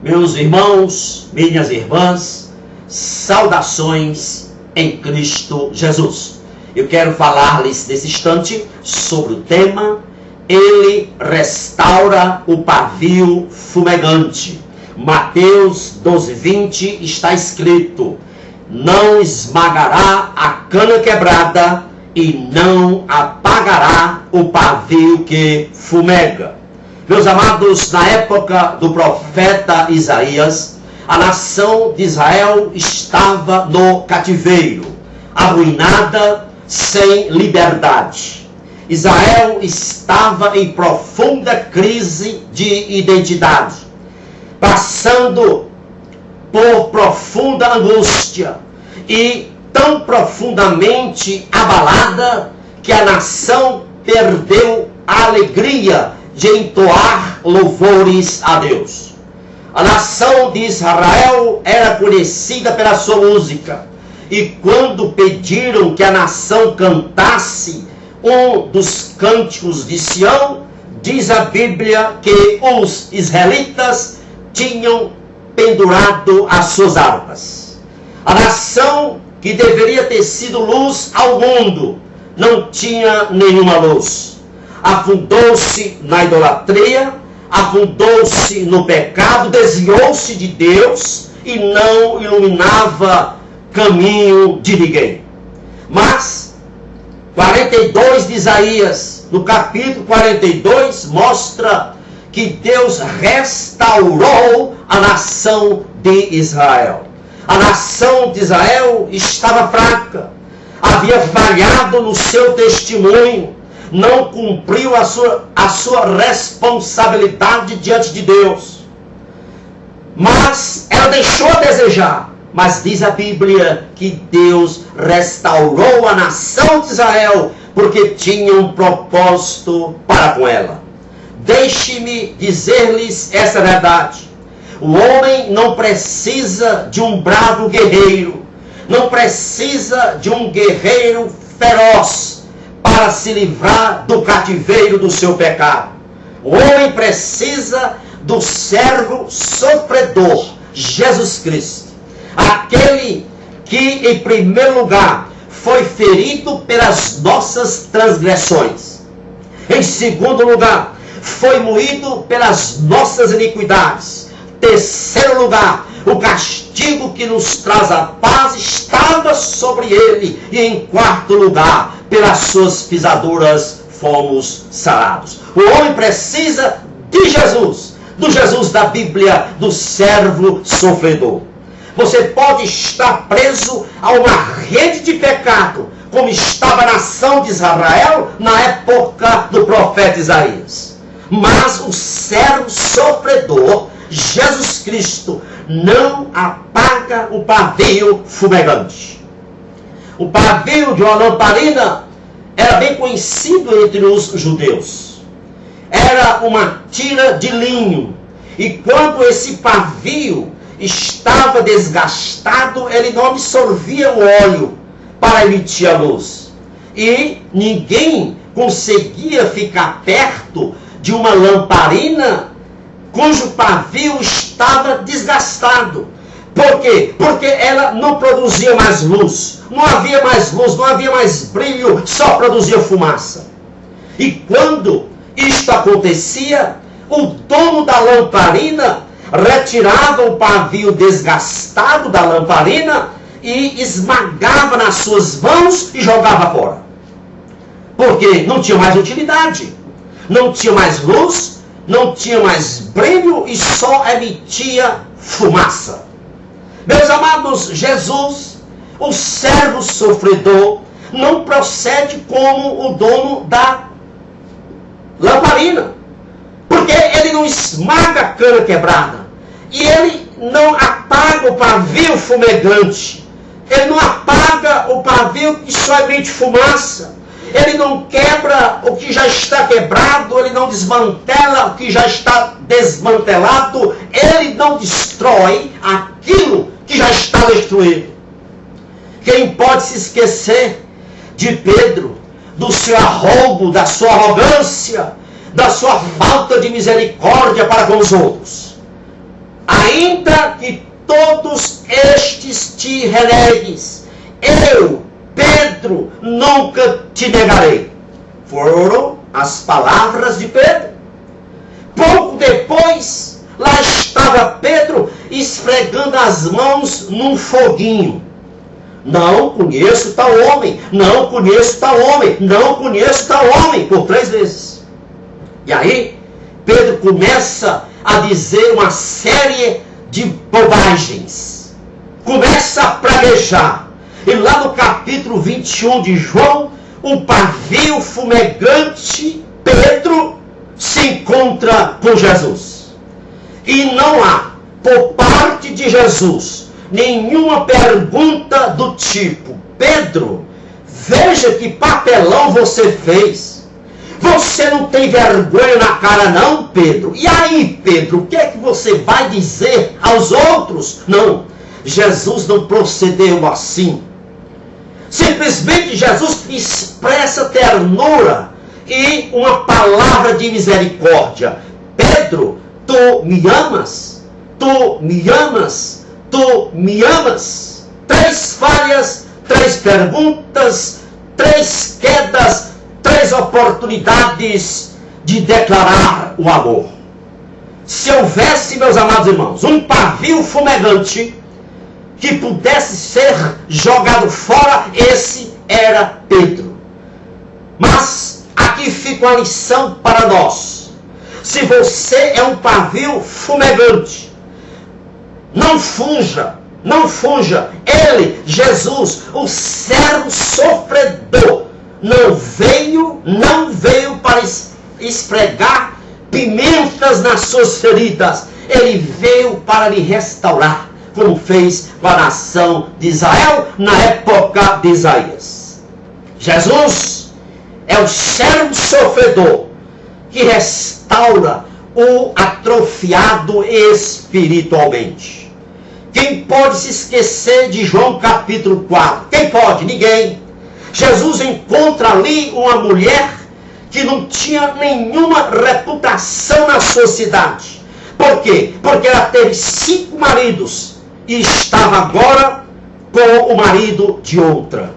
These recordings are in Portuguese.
Meus irmãos, minhas irmãs, saudações em Cristo Jesus. Eu quero falar-lhes nesse instante sobre o tema: Ele restaura o pavio fumegante. Mateus 12:20 está escrito: não esmagará a cana quebrada e não apagará o pavio que fumega. Meus amados, na época do profeta Isaías, a nação de Israel estava no cativeiro, arruinada, sem liberdade. Israel estava em profunda crise de identidade, passando por profunda angústia e tão profundamente abalada que a nação perdeu a alegria de entoar louvores a Deus. A nação de Israel era conhecida pela sua música, e quando pediram que a nação cantasse um dos cânticos de Sião, diz a Bíblia que os israelitas tinham pendurado as suas harpas. A nação que deveria ter sido luz ao mundo não tinha nenhuma luz. Afundou-se na idolatria, afundou-se no pecado, desviou-se de Deus e não iluminava caminho de ninguém. Mas 42 de Isaías, no capítulo 42, mostra que Deus restaurou a nação de Israel. A nação de Israel estava fraca, havia falhado no seu testemunho, não cumpriu a sua responsabilidade diante de Deus. Mas ela deixou a desejar. Mas diz a Bíblia que Deus restaurou a nação de Israel porque tinha um propósito para com ela. Deixe-me dizer-lhes essa verdade. O homem não precisa de um bravo guerreiro, não precisa de um guerreiro feroz para se livrar do cativeiro do seu pecado. O homem precisa do servo sofredor, Jesus Cristo. Aquele que, em primeiro lugar, foi ferido pelas nossas transgressões. Em segundo lugar, foi moído pelas nossas iniquidades. Terceiro lugar, o castigo que nos traz a paz estava sobre ele. E em quarto lugar, pelas suas pisaduras fomos sarados. O homem precisa de Jesus, do Jesus da Bíblia, do servo sofredor. Você pode estar preso a uma rede de pecado, como estava a nação de Israel na época do profeta Isaías. Mas o servo sofredor, Jesus Cristo, não apaga o pavio fumegante. O pavio de uma lamparina era bem conhecido entre os judeus. Era uma tira de linho. E quando esse pavio estava desgastado, ele não absorvia o óleo para emitir a luz. E ninguém conseguia ficar perto de uma lamparina cujo pavio estava desgastado. Por quê? Porque ela não produzia mais luz. Não havia mais luz, não havia mais brilho, só produzia fumaça. E quando isto acontecia, o dono da lamparina retirava o pavio desgastado da lamparina e esmagava nas suas mãos e jogava fora. Porque não tinha mais utilidade, não tinha mais luz, não tinha mais brilho e só emitia fumaça. Meus amados, Jesus, o servo sofredor, não procede como o dono da lamparina, porque ele não esmaga a cana quebrada, e ele não apaga o pavio fumegante, ele não apaga o pavio que só emite fumaça, ele não quebra o que já está quebrado, ele não desmantela o que já está desmantelado, ele não destrói aquilo que já está destruído. Quem pode se esquecer de Pedro, do seu arrobo, da sua arrogância, da sua falta de misericórdia para com os outros? Ainda que todos estes te renegues, eu, Pedro, nunca te negarei. Foram as palavras de Pedro. Pouco depois, lá estava Pedro esfregando as mãos num foguinho. Não conheço tal homem, não conheço tal homem, não conheço tal homem, por 3 vezes. E aí, Pedro começa a dizer uma série de bobagens. Começa a praguejar. E lá no capítulo 21 de João, um pavio fumegante, Pedro, se encontra com Jesus. E não há, por parte de Jesus, nenhuma pergunta do tipo: Pedro, veja que papelão você fez. Você não tem vergonha na cara não, Pedro? E aí, Pedro, o que é que você vai dizer aos outros? Não, Jesus não procedeu assim. Simplesmente Jesus expressa ternura e uma palavra de misericórdia. Pedro, tu me amas? Tu me amas? Tu me amas? 3 falhas, 3 perguntas, 3 quedas, 3 oportunidades de declarar o amor. Se houvesse, meus amados irmãos, um pavio fumegante que pudesse ser jogado fora, esse era Pedro. Mas aqui fica uma lição para nós. Se você é um pavio fumegante, não funja, não funja. Ele, Jesus, o servo sofredor, não veio para esfregar pimentas nas suas feridas. Ele veio para lhe restaurar, como fez com a nação de Israel na época de Isaías. Jesus é o servo sofredor que restaura o atrofiado espiritualmente. Quem pode se esquecer de João capítulo 4? Quem pode? Ninguém. Jesus encontra ali uma mulher que não tinha nenhuma reputação na sociedade. Por quê? Porque ela teve 5 maridos e estava agora com o marido de outra.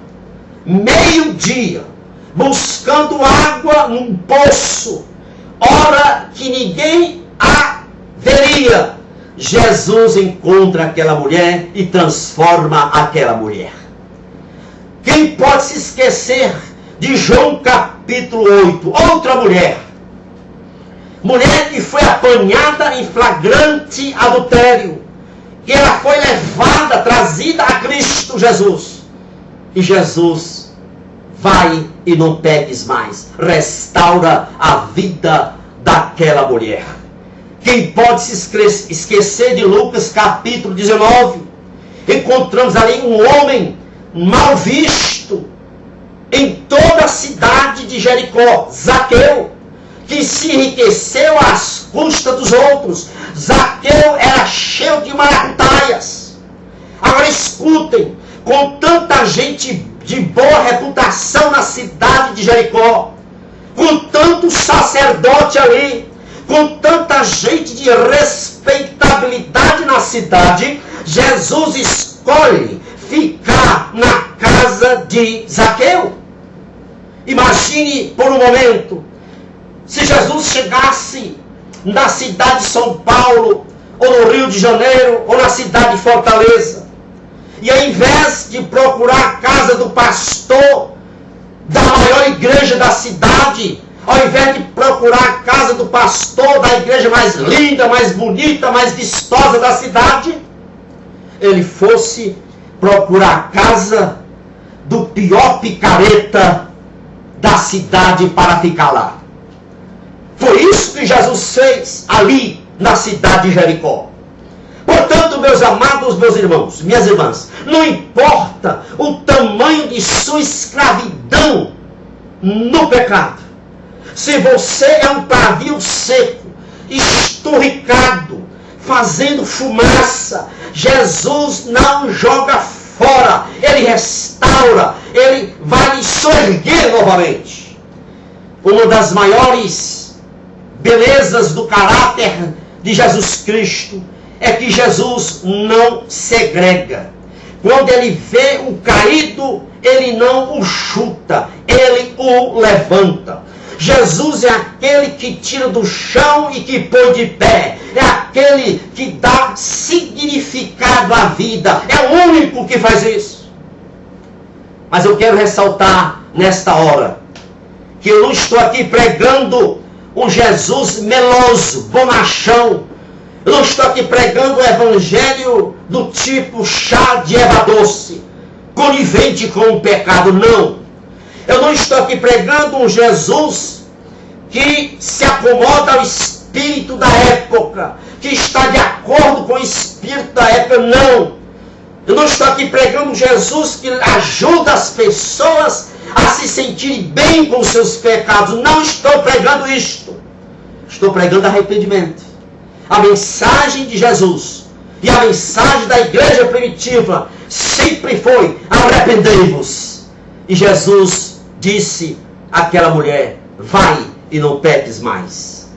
Meio-dia, buscando água num poço, hora que ninguém a veria, Jesus encontra aquela mulher e transforma aquela mulher. Quem pode se esquecer de João capítulo 8? Outra mulher. Mulher que foi apanhada em flagrante adultério. E ela foi levada, trazida a Cristo Jesus. E Jesus vai e não peques mais. Restaura a vida daquela mulher. Quem pode se esquecer de Lucas capítulo 19? Encontramos ali um homem mal visto em toda a cidade de Jericó, Zaqueu, que se enriqueceu às custas dos outros. Zaqueu era cheio de maracutaias. Agora escutem, com tanta gente de boa reputação na cidade de Jericó, com tanto sacerdote ali, com tanta gente de respeitabilidade na cidade, Jesus escolhe ficar na casa de Zaqueu. Imagine por um momento, se Jesus chegasse na cidade de São Paulo, ou no Rio de Janeiro, ou na cidade de Fortaleza, e ao invés de procurar a casa do pastor da maior igreja da cidade, ao invés de procurar a casa do pastor da igreja mais linda, mais bonita, mais vistosa da cidade, ele fosse procurar a casa do pior picareta da cidade para ficar lá. Foi isso que Jesus fez ali na cidade de Jericó. Portanto, meus amados, meus irmãos, minhas irmãs, não importa o tamanho de sua escravidão no pecado. Se você é um pavio seco, esturricado, fazendo fumaça, Jesus não joga fora. Ele restaura, ele vai lhe soerguer novamente. Uma das maiores belezas do caráter de Jesus Cristo é que Jesus não segrega. Quando ele vê o caído, ele não o chuta, ele o levanta. Jesus é aquele que tira do chão e que põe de pé. É aquele que dá significado à vida. É o único que faz isso. Mas eu quero ressaltar nesta hora que eu não estou aqui pregando um Jesus meloso, bonachão. Eu não estou aqui pregando o evangelho do tipo chá de erva doce, conivente com o pecado. Não. Eu não estou aqui pregando um Jesus que se acomoda ao espírito da época, que está de acordo com o espírito da época. Não. Eu não estou aqui pregando um Jesus que ajuda as pessoas a se sentirem bem com seus pecados. Não estou pregando isto. Estou pregando arrependimento. A mensagem de Jesus e a mensagem da igreja primitiva sempre foi: arrependei-vos. E Jesus disse àquela mulher: vai e não peques mais.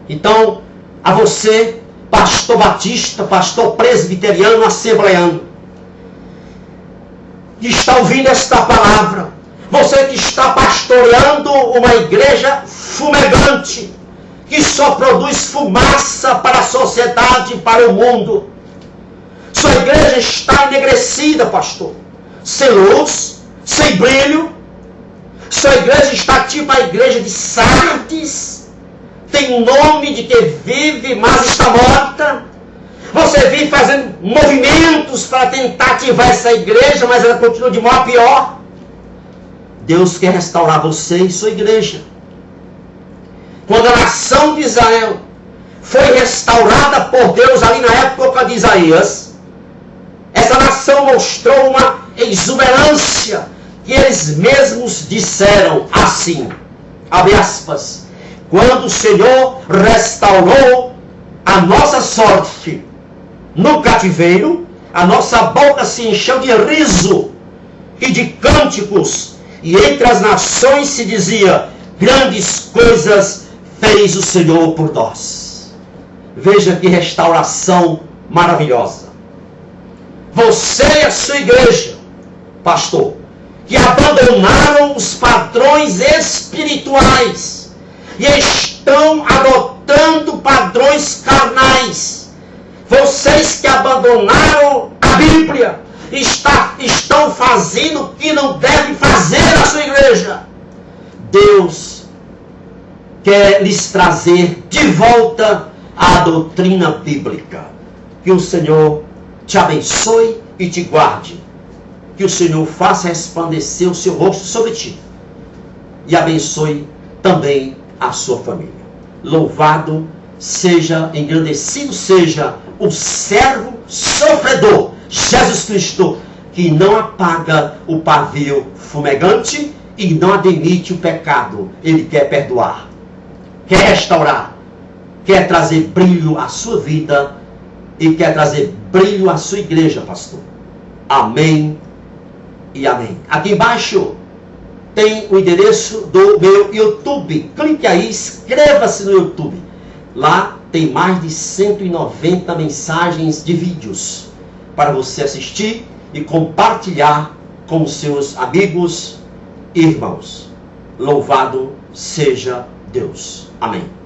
Então, a você, pastor batista, pastor presbiteriano, assembleano, que está ouvindo esta palavra, você que está pastoreando uma igreja fumegante, que só produz fumaça para a sociedade, para o mundo. Sua igreja está enegrecida, pastor, sem luz, sem brilho. Sua igreja está tipo a igreja de Sardes, tem um nome de que vive, mas está morta. Você vem fazendo movimentos para tentar ativar essa igreja, mas ela continua de mal a pior. Deus quer restaurar você e sua igreja. Quando a nação de Israel foi restaurada por Deus ali na época de Isaías, essa nação mostrou uma exuberância que eles mesmos disseram assim, abre aspas: quando o Senhor restaurou a nossa sorte no cativeiro, a nossa boca se encheu de riso e de cânticos, e entre as nações se dizia: grandes coisas fez o Senhor por nós. Veja que restauração maravilhosa. Você e a sua igreja, pastor, que abandonaram os padrões espirituais e estão adotando padrões carnais. Vocês que abandonaram a Bíblia estão fazendo o que não devem fazer na sua igreja. Deus quer lhes trazer de volta a doutrina bíblica. Que o Senhor te abençoe e te guarde. Que o Senhor faça resplandecer o seu rosto sobre ti e abençoe também a sua família. Louvado seja, engrandecido seja o servo sofredor, Jesus Cristo, que não apaga o pavio fumegante e não admite o pecado. Ele quer perdoar, quer restaurar, quer trazer brilho à sua vida e quer trazer brilho à sua igreja, pastor. Amém e amém. Aqui embaixo tem o endereço do meu YouTube. Clique aí, inscreva-se no YouTube. Lá tem mais de 190 mensagens de vídeos para você assistir e compartilhar com os seus amigos e irmãos. Louvado seja Deus. Amém.